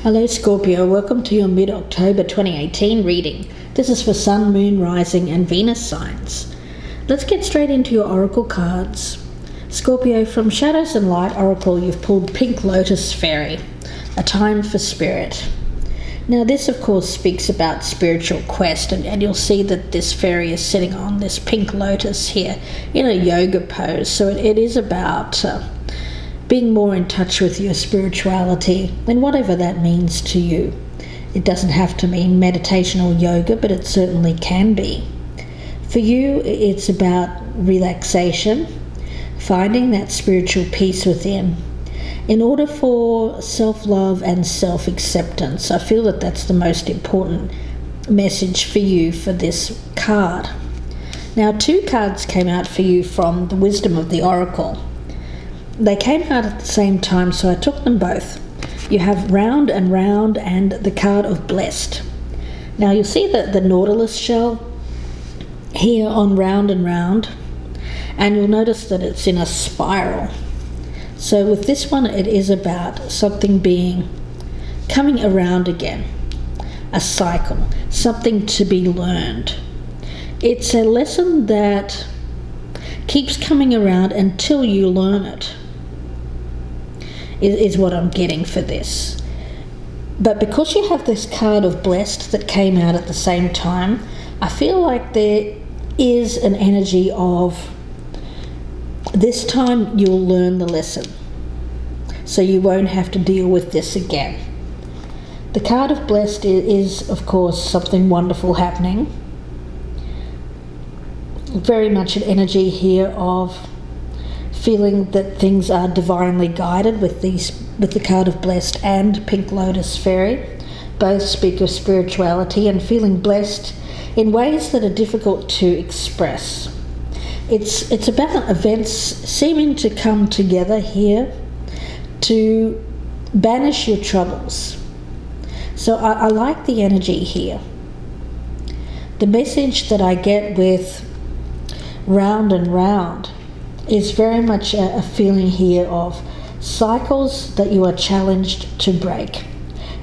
Hello Scorpio, welcome to your mid-October 2018 reading. This is for Sun, Moon, Rising and Venus signs. Let's get straight into your oracle cards. Scorpio, from Shadows and Light Oracle you've pulled Pink Lotus Fairy, a time for spirit. Now this of course speaks about spiritual quest, and you'll see that this fairy is sitting on this pink lotus here in a yoga pose, so it is about being more in touch with your spirituality and whatever that means to you. It doesn't have to mean meditation or yoga, but it certainly can be. For you, it's about relaxation, finding that spiritual peace within. In order for self-love and self-acceptance, I feel that that's the most important message for you for this card. Now, two cards came out for you from the Wisdom of the Oracle. They came out at the same time, so I took them both. You have Round and Round and the card of Blessed. Now you'll see the Nautilus shell here on Round and Round, and you'll notice that it's in a spiral. So with this one, it is about something coming around again, a cycle, something to be learned. It's a lesson that keeps coming around until you learn it. Is what I'm getting for this. But because you have this card of Blessed that came out at the same time, I feel like there is an energy of this time you'll learn the lesson, so you won't have to deal with this again. The card of Blessed is of course something wonderful happening. Very much an energy here of feeling that things are divinely guided with the card of Blessed and Pink Lotus Fairy. Both speak of spirituality and feeling blessed in ways that are difficult to express. It's about events seeming to come together here to banish your troubles. So I like the energy here. The message that I get with Round and Round is very much a feeling here of cycles that you are challenged to break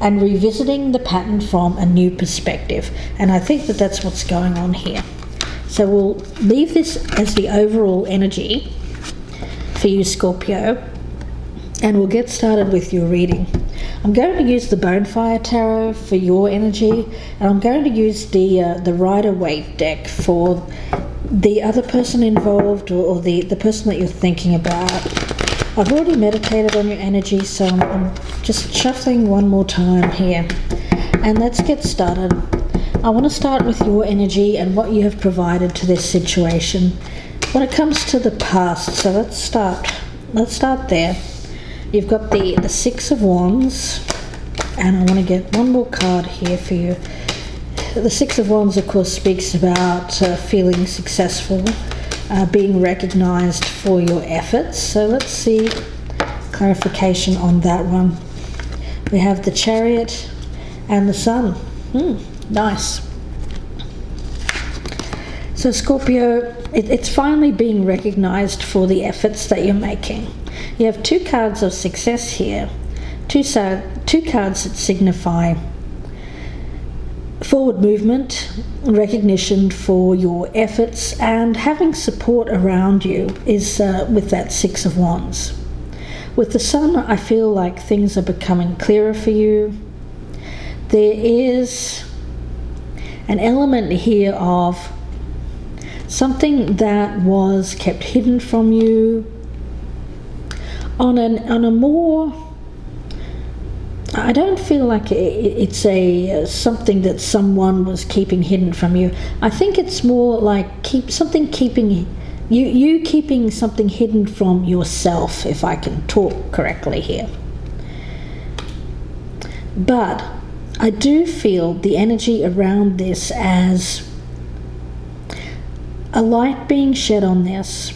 and revisiting the pattern from a new perspective. And I think that that's what's going on here. So we'll leave this as the overall energy for you, Scorpio, and we'll get started with your reading. I'm going to use the Bonefire Tarot for your energy, and I'm going to use the Rider-Waite deck for the other person involved, or the person that you're thinking about. I've already meditated on your energy, so I'm just shuffling one more time here. And let's get started. I want to start with your energy and what you have provided to this situation when it comes to the past. So let's start there. You've got the Six of Wands, and I want to get one more card here for you. The Six of Wands, of course, speaks about feeling successful, being recognized for your efforts. So let's see clarification on that one. We have the Chariot and the Sun. Nice. So Scorpio, it's finally being recognized for the efforts that you're making. You have two cards of success here, two cards that signify forward movement, recognition for your efforts, and having support around you is with that Six of Wands. With the Sun, I feel like things are becoming clearer for you. There is an element here of something that was kept hidden from you on a more, I don't feel like it's something that someone was keeping hidden from you. I think it's more like keeping something hidden from yourself, if I can talk correctly here. But I do feel the energy around this as a light being shed on this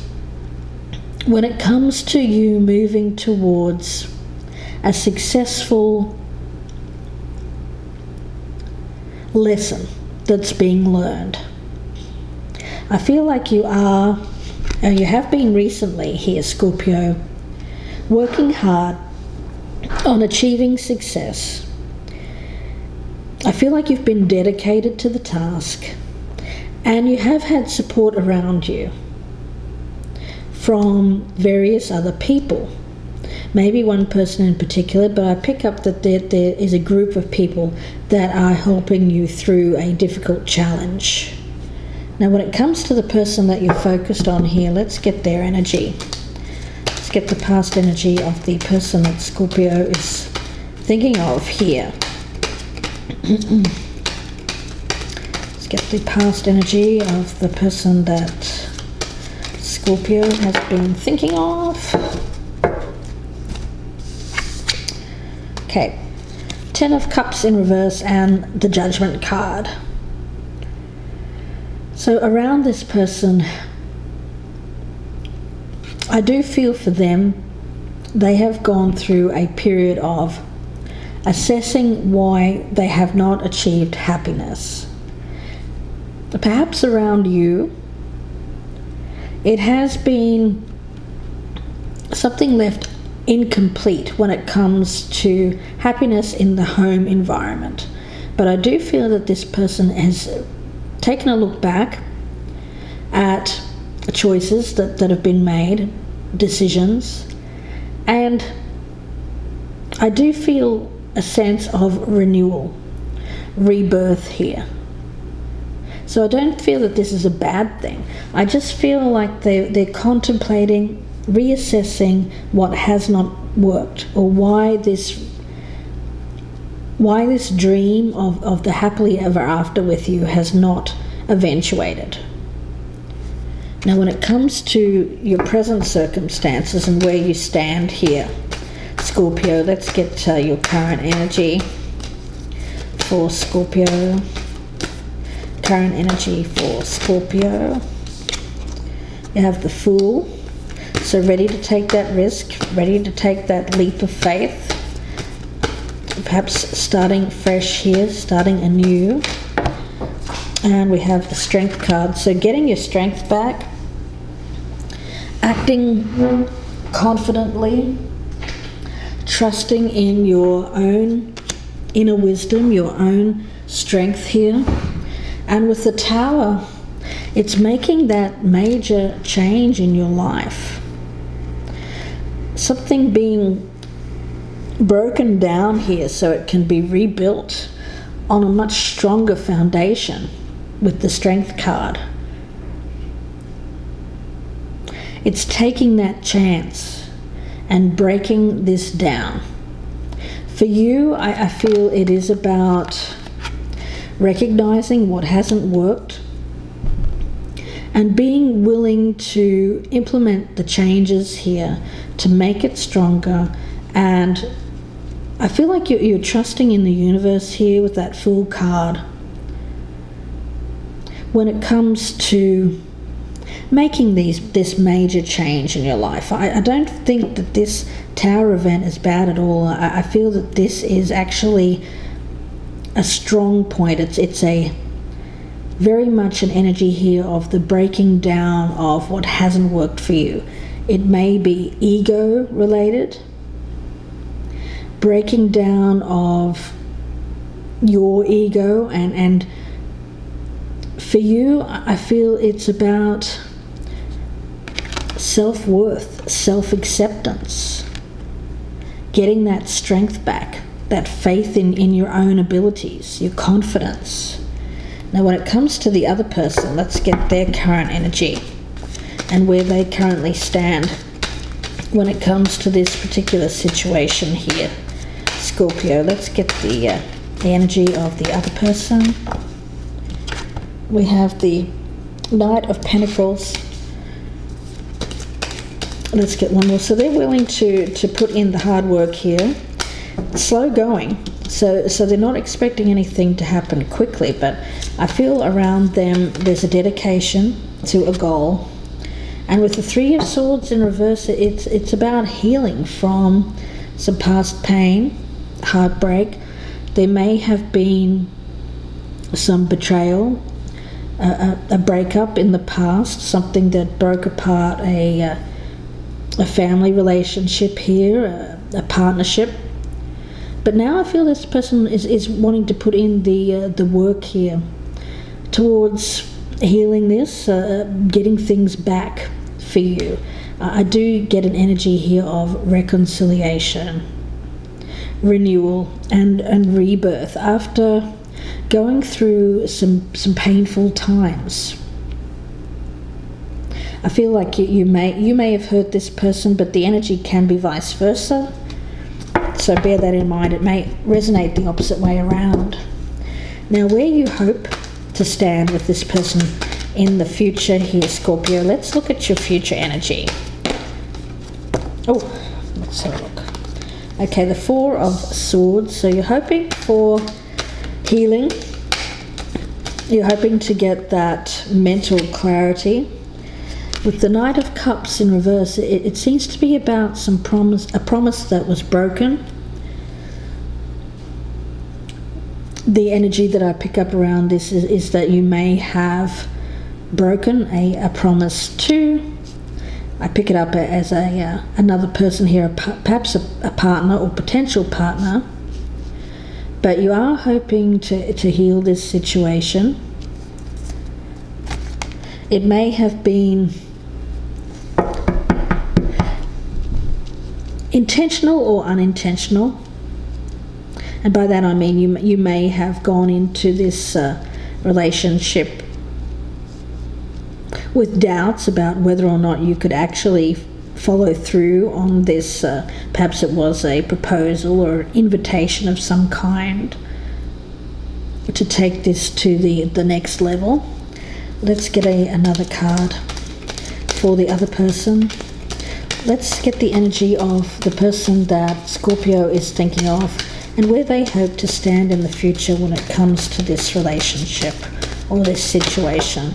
when it comes to you moving towards a successful lesson that's being learned. I feel like you have been recently here, Scorpio, working hard on achieving success I feel like you've been dedicated to the task, and you have had support around you from various other people. Maybe one person in particular, but I pick up that there is a group of people that are helping you through a difficult challenge. Now, when it comes to the person that you're focused on here, let's get their energy. Let's get the past energy of the person that Scorpio is thinking of here. Let's get the past energy of the person that Scorpio has been thinking of. Okay, 10 of Cups in reverse and the Judgment card. So around this person, I do feel for them, they have gone through a period of assessing why they have not achieved happiness. Perhaps around you, it has been something left incomplete when it comes to happiness in the home environment. But I do feel that this person has taken a look back at choices that have been made, decisions, and I do feel a sense of renewal, rebirth here. So I don't feel that this is a bad thing. I just feel like they're contemplating, reassessing what has not worked, or why this dream of the happily ever after with you has not eventuated. Now, when it comes to your present circumstances and where you stand here, Scorpio, let's get your current energy for Scorpio. Current energy for Scorpio. You have the Fool. So ready to take that risk, ready to take that leap of faith. Perhaps starting fresh here, starting anew. And we have the Strength card. So getting your strength back, acting confidently, trusting in your own inner wisdom, your own strength here. And with the Tower, it's making that major change in your life. Something being broken down here so it can be rebuilt on a much stronger foundation with the Strength card. It's taking that chance and breaking this down. For you, I feel it is about recognizing what hasn't worked and being willing to implement the changes here to make it stronger. And I feel like you're trusting in the universe here with that Fool card when it comes to making this major change in your life. I don't think that this Tower event is bad at all. I feel that this is actually a strong point. It's a very much an energy here of the breaking down of what hasn't worked for you. It may be ego related, breaking down of your ego, and for you, I feel it's about self-worth, self-acceptance, getting that strength back, that faith in your own abilities, your confidence. Now, when it comes to the other person, let's get their current energy and where they currently stand when it comes to this particular situation here. Scorpio, let's get the energy of the other person. We have the Knight of Pentacles. Let's get one more. So they're willing to put in the hard work here. Slow going. So they're not expecting anything to happen quickly, but I feel around them there's a dedication to a goal. And with the Three of Swords in reverse, it's about healing from some past pain, heartbreak. There may have been some betrayal, a breakup in the past, something that broke apart a family relationship here, a partnership. But now I feel this person is wanting to put in the work here towards healing this, getting things back for you. I do get an energy here of reconciliation, renewal, and rebirth after going through some painful times. I feel like you may have hurt this person, but the energy can be vice versa. So bear that in mind. It may resonate the opposite way around. Now, where you hope to stand with this person in the future here, Scorpio, let's look at your future energy. Oh, let's have a look. Okay, the Four of Swords. So you're hoping for healing. You're hoping to get that mental clarity. With the Knight of Cups in reverse, it seems to be about a promise that was broken. The energy that I pick up around this is that you may have broken a promise too. I pick it up as another person here, perhaps a partner or potential partner. But you are hoping to heal this situation. It may have been intentional or unintentional, and by that I mean you may have gone into this relationship with doubts about whether or not you could actually follow through on this. Perhaps it was a proposal or invitation of some kind to take this to the next level. Let's get another card for the other person. Let's get the energy of the person that Scorpio is thinking of and where they hope to stand in the future when it comes to this relationship or this situation.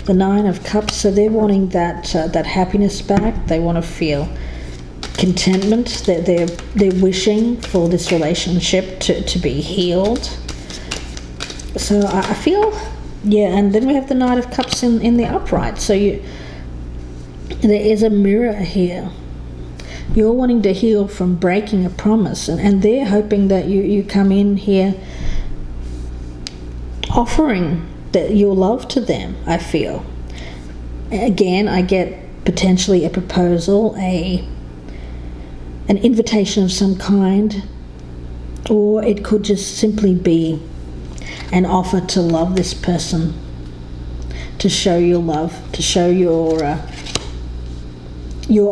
The Nine of Cups, so they're wanting that happiness back. They want to feel contentment. They're wishing for this relationship to be healed. So I feel, yeah, and then we have the Knight of Cups in the upright. So there is a mirror here. You're wanting to heal from breaking a promise, and they're hoping that you come in here offering your love to them, I feel. Again, I get potentially a proposal, an invitation of some kind, or it could just simply be an offer to love this person, to show your love, to show your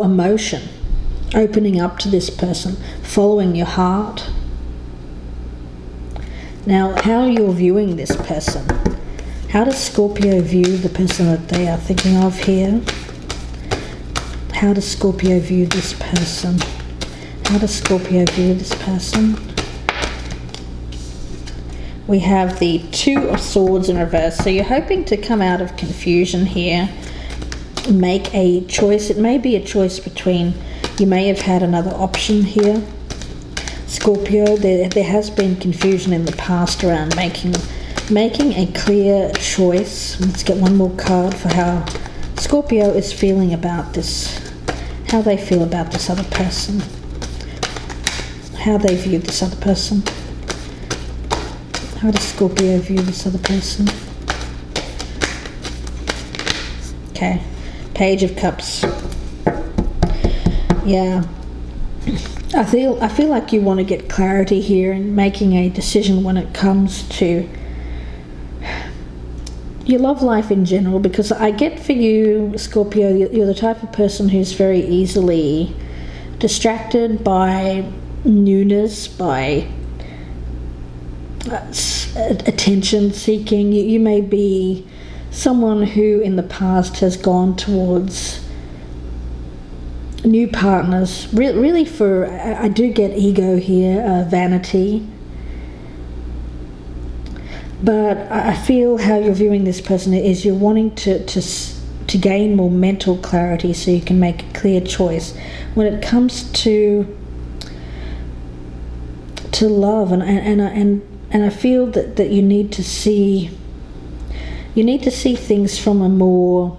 emotion, opening up to this person, following your heart. Now, how you're viewing this person. How does Scorpio view the person that they are thinking of here? How does Scorpio view this person? How does Scorpio view this person? We have the Two of Swords in reverse. So you're hoping to come out of confusion here, make a choice. It may be a choice between, you may have had another option here. Scorpio, there has been confusion in the past around making a clear choice. Let's get one more card for how Scorpio is feeling about this, how they feel about this other person, how they view this other person. How does Scorpio view this other person? Okay, Page of Cups. Yeah, I feel like you want to get clarity here and making a decision when it comes to your love life in general, because I get for you, Scorpio, you're the type of person who's very easily distracted by newness, by attention seeking. You may be someone who in the past has gone towards new partners, really for, I do get ego here, vanity. But I feel how you're viewing this person is you're wanting to gain more mental clarity so you can make a clear choice when it comes to love, and I feel that you need to see things from a more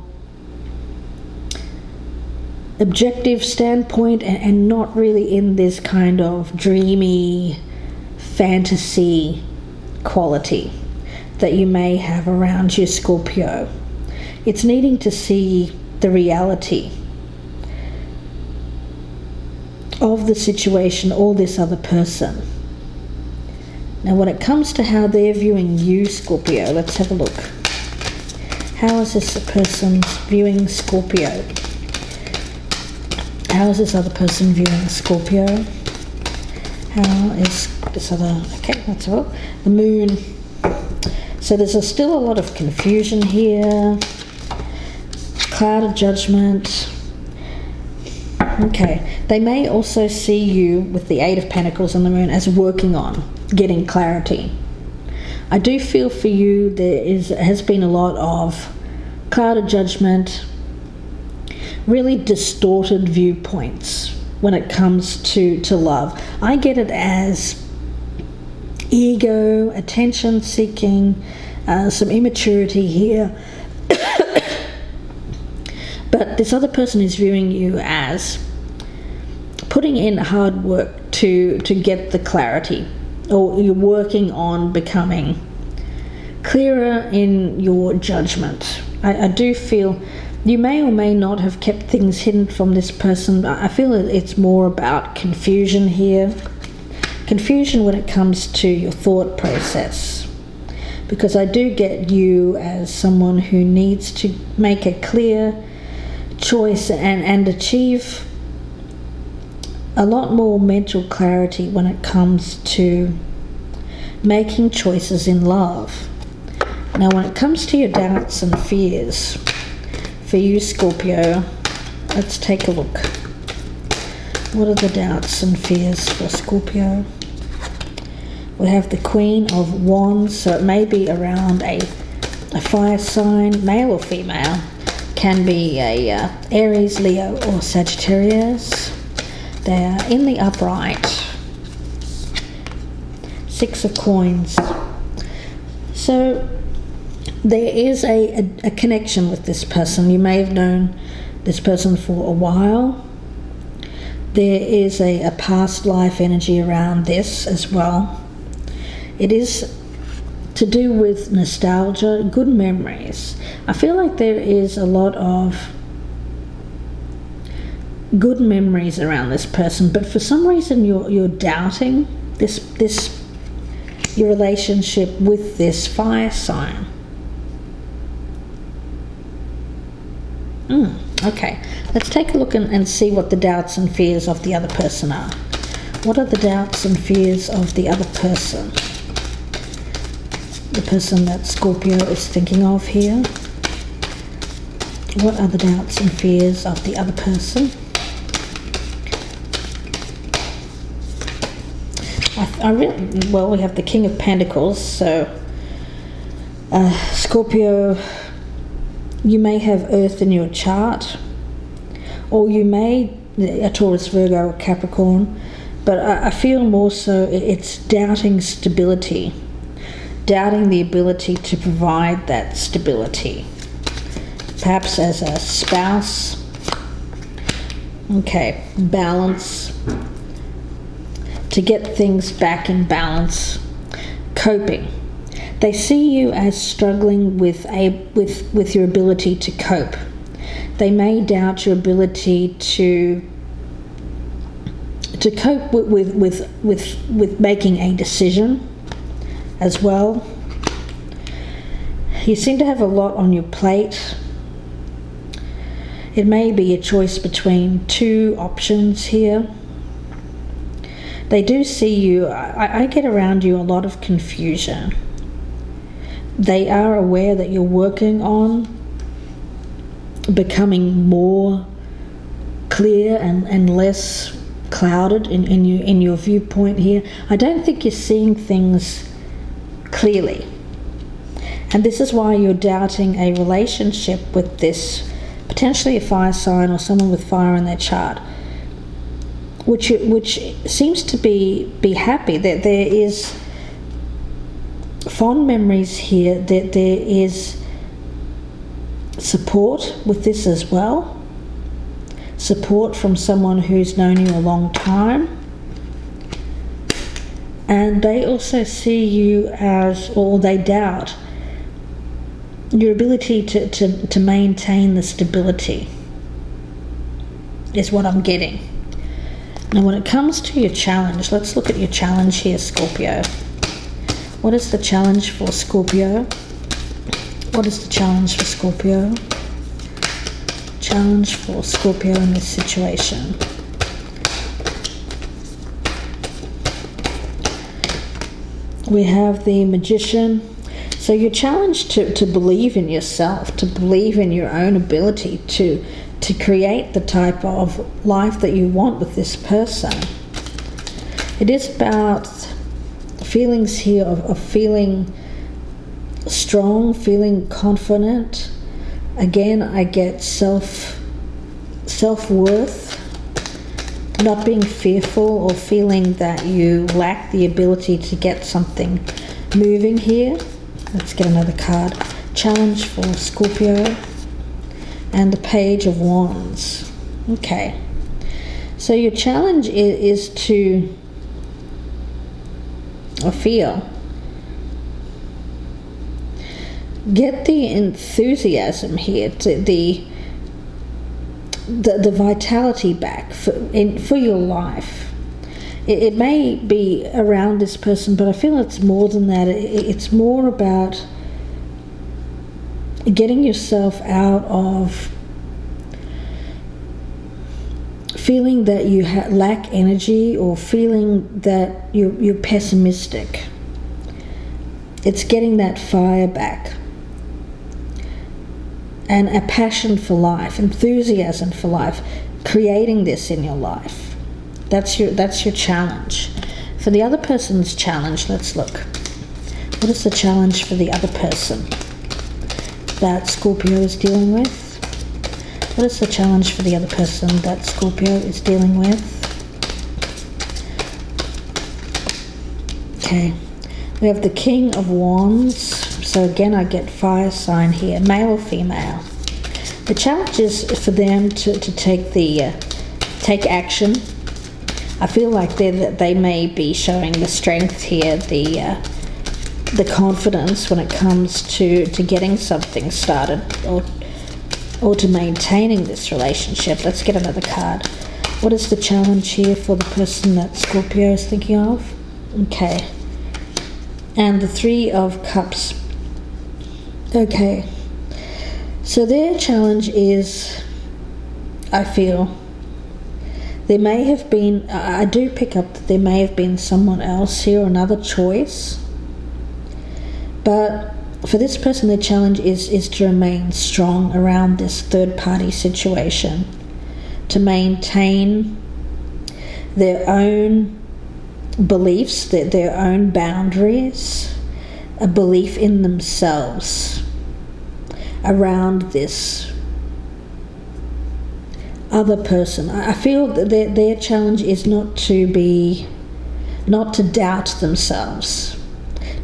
objective standpoint, and not really in this kind of dreamy fantasy quality that you may have around you, Scorpio. It's needing to see the reality of the situation or this other person. Now, when it comes to how they're viewing you, Scorpio, let's have a look. How is this person viewing Scorpio? How is this other person viewing Scorpio? How is this other... Okay, that's all. The moon. So there's still a lot of confusion here. Cloud of judgment. Okay. They may also see you with the Eight of Pentacles and the moon as working on getting clarity. I do feel for you there has been a lot of cloud of judgment, really distorted viewpoints when it comes to love. I get it as ego, attention seeking, some immaturity here. But this other person is viewing you as putting in hard work to get the clarity, or you're working on becoming clearer in your judgment. I do feel you may or may not have kept things hidden from this person. I feel it's more about confusion here. Confusion when it comes to your thought process. Because I do get you as someone who needs to make a clear choice and achieve a lot more mental clarity when it comes to making choices in love. Now, when it comes to your doubts and fears for you, Scorpio, let's take a look. What are the doubts and fears for Scorpio? We have the Queen of Wands, so it may be around a fire sign, male or female. Can be a Aries, Leo, or Sagittarius. They are in the upright. Six of Coins. So there is a connection with this person. You may have known this person for a while. There is a past life energy around this as well. It is to do with nostalgia, good memories. I feel like there is a lot of good memories around this person, but for some reason you're doubting your relationship with this fire sign. Okay, let's take a look and see what the doubts and fears of the other person are. What are the doubts and fears of the other person? The person that Scorpio is thinking of here. What are the doubts and fears of the other person? Well, we have the King of Pentacles, so Scorpio, you may have Earth in your chart, or you may a Taurus, Virgo, or Capricorn, but I feel more so it's doubting stability, doubting the ability to provide that stability, perhaps as a spouse. Okay, balance, to get things back in balance, coping. They see you as struggling with your ability to cope. They may doubt your ability to cope with making a decision as well. You seem to have a lot on your plate. It may be a choice between two options here. They do see you, I get around you a lot of confusion. They are aware that you're working on becoming more clear and less clouded in your viewpoint here. I don't think you're seeing things clearly. And this is why you're doubting a relationship with this, potentially a fire sign or someone with fire in their chart, which seems to be happy, that there is fond memories here, that there is support with this as well. support from someone who's known you a long time. And they also see you as, or they doubt your ability to maintain the stability, is what I'm getting. Now when it comes to your challenge, let's look at your challenge here, Scorpio. What is the challenge for Scorpio? What is the challenge for Scorpio? Challenge for Scorpio in this situation. We have the Magician. So you're challenged to believe in yourself, to believe in your own ability to create the type of life that you want with this person. It is about feelings here of feeling strong, feeling confident. Again, I get self-worth, not being fearful or feeling that you lack the ability to get something moving here. Let's get another card. Challenge for Scorpio. And the Page of Wands. Okay. So your challenge is to, I feel, get the enthusiasm here, to the vitality back for your life. It may be around this person, but I feel it's more than that. It's more about getting yourself out of feeling that you lack energy or feeling that you're pessimistic. It's getting that fire back. And a passion for life, enthusiasm for life, creating this in your life. That's your challenge. For the other person's challenge, let's look. What is the challenge for the other person that Scorpio is dealing with? What is the challenge for the other person that Scorpio is dealing with? Okay, we have the King of Wands. So again, I get fire sign here, male or female. The challenge is for them to take action. I feel like they may be showing the strength here, the confidence when it comes to getting something started or to maintaining this relationship. Let's get another card. What is the challenge here for the person that Scorpio is thinking of? Okay. And the Three of Cups. Okay. So their challenge is, I feel, there may have been, I do pick up that there may have been someone else here, another choice. But for this person, their challenge is to remain strong around this third-party situation, to maintain their own beliefs, their own boundaries, a belief in themselves around this other person. I feel that their challenge is not to doubt themselves,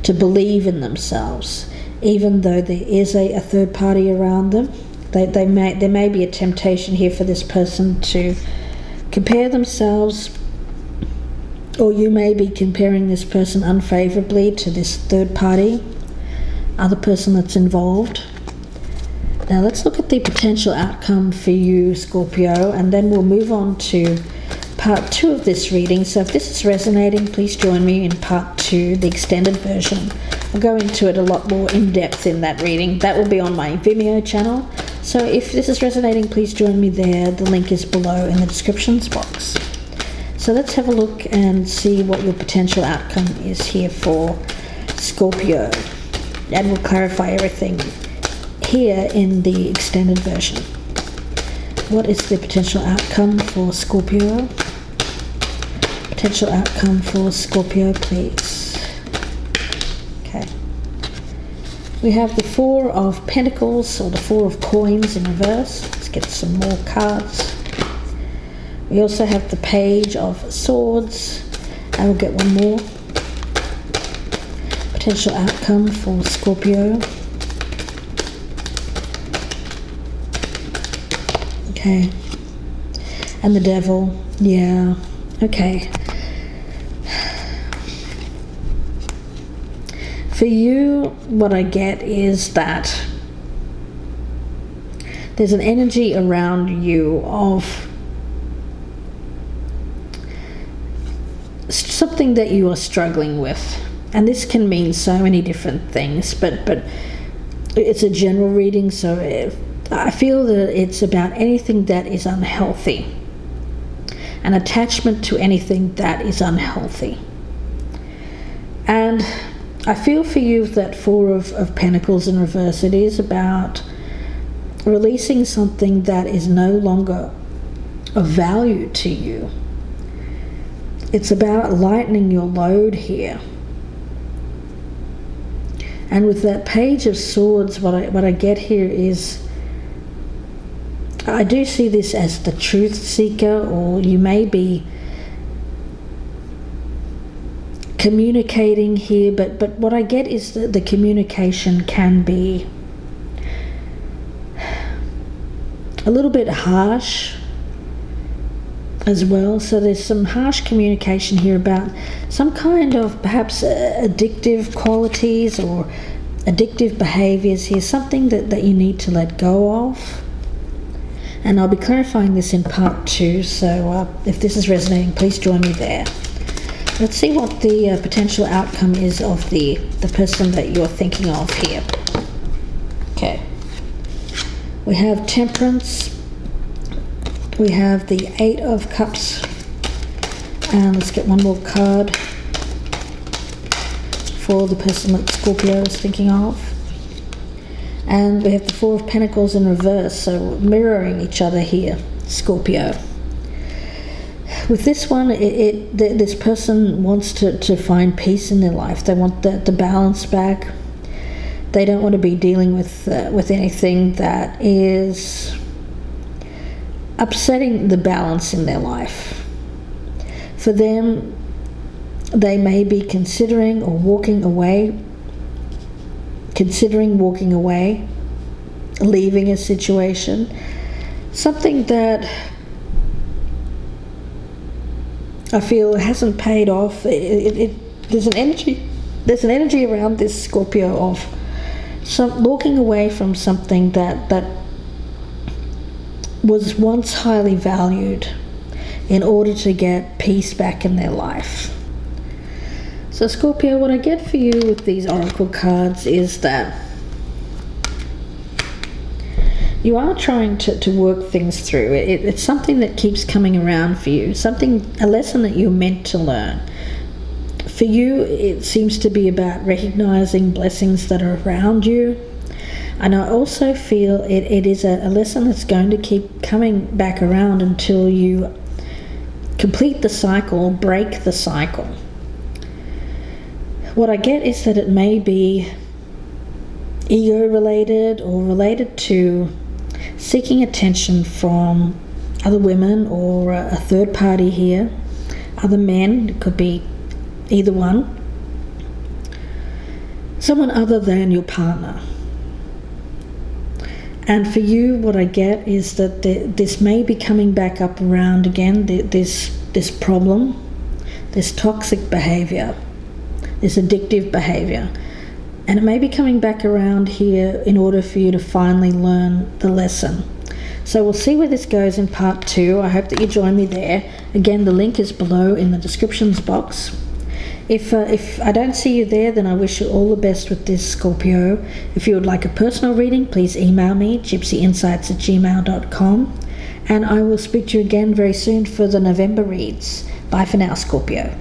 to believe in themselves, even though there is a third party around them. There may be a temptation here for this person to compare themselves, or you may be comparing this person unfavorably to this third party, other person that's involved. Now let's look at the potential outcome for you, Scorpio, and then we'll move on to part 2 of this reading. So if this is resonating, please join me in part 2, the extended version. I'll go into it a lot more in depth in that reading. That will be on my Vimeo channel. So if this is resonating, please join me there. The link is below in the descriptions box. So let's have a look and see what your potential outcome is here for Scorpio. And we'll clarify everything here in the extended version. What is the potential outcome for Scorpio? Potential outcome for Scorpio, please. Okay. We have the Four of Pentacles, or the Four of Coins in reverse. Let's get some more cards. We also have the Page of Swords. I will get one more. Potential outcome for Scorpio. Okay. And the devil. Yeah. Okay. For you, what I get is that there's an energy around you of something that you are struggling with. And this can mean so many different things, but it's a general reading, so I feel that it's about anything that is unhealthy, an attachment to anything that is unhealthy. And I feel for you that Four of Pentacles in reverse, it is about releasing something that is no longer of value to you. It's about lightening your load here. And with that Page of Swords, what I get here is, I do see this as the truth seeker, or you may be communicating here, but what I get is that the communication can be a little bit harsh as well. So there's some harsh communication here about some kind of perhaps addictive qualities or addictive behaviors here, something that you need to let go of. And I'll be clarifying this in part 2, so if this is resonating, please join me there. Let's see what the potential outcome is of the person that you're thinking of here. Okay. We have Temperance. We have the 8 of Cups. And let's get one more card for the person that Scorpio is thinking of. And we have the 4 of Pentacles in reverse, so mirroring each other here, Scorpio. With this one, this person wants to find peace in their life. They want the balance back. They don't want to be dealing with anything that is upsetting the balance in their life. For them, they may be considering walking away, leaving a situation, something that I feel hasn't paid off. There's an energy around this Scorpio of walking away from something that was once highly valued in order to get peace back in their life. So Scorpio, what I get for you with these oracle cards is that you are trying to work things through. It's something that keeps coming around for you, a lesson that you're meant to learn. For you, it seems to be about recognizing blessings that are around you. And I also feel it is a lesson that's going to keep coming back around until you complete the cycle, break the cycle. What I get is that it may be ego related or related to seeking attention from other women or a third party here, other men, it could be either one, someone other than your partner. And for you, what I get is that this may be coming back up around again, this problem, this toxic behavior, this addictive behavior. And it may be coming back around here in order for you to finally learn the lesson. So we'll see where this goes in part 2. I hope that you join me there. Again, the link is below in the descriptions box. If I don't see you there, then I wish you all the best with this, Scorpio. If you would like a personal reading, please email me, gypsyinsights@gmail.com. And I will speak to you again very soon for the November reads. Bye for now, Scorpio.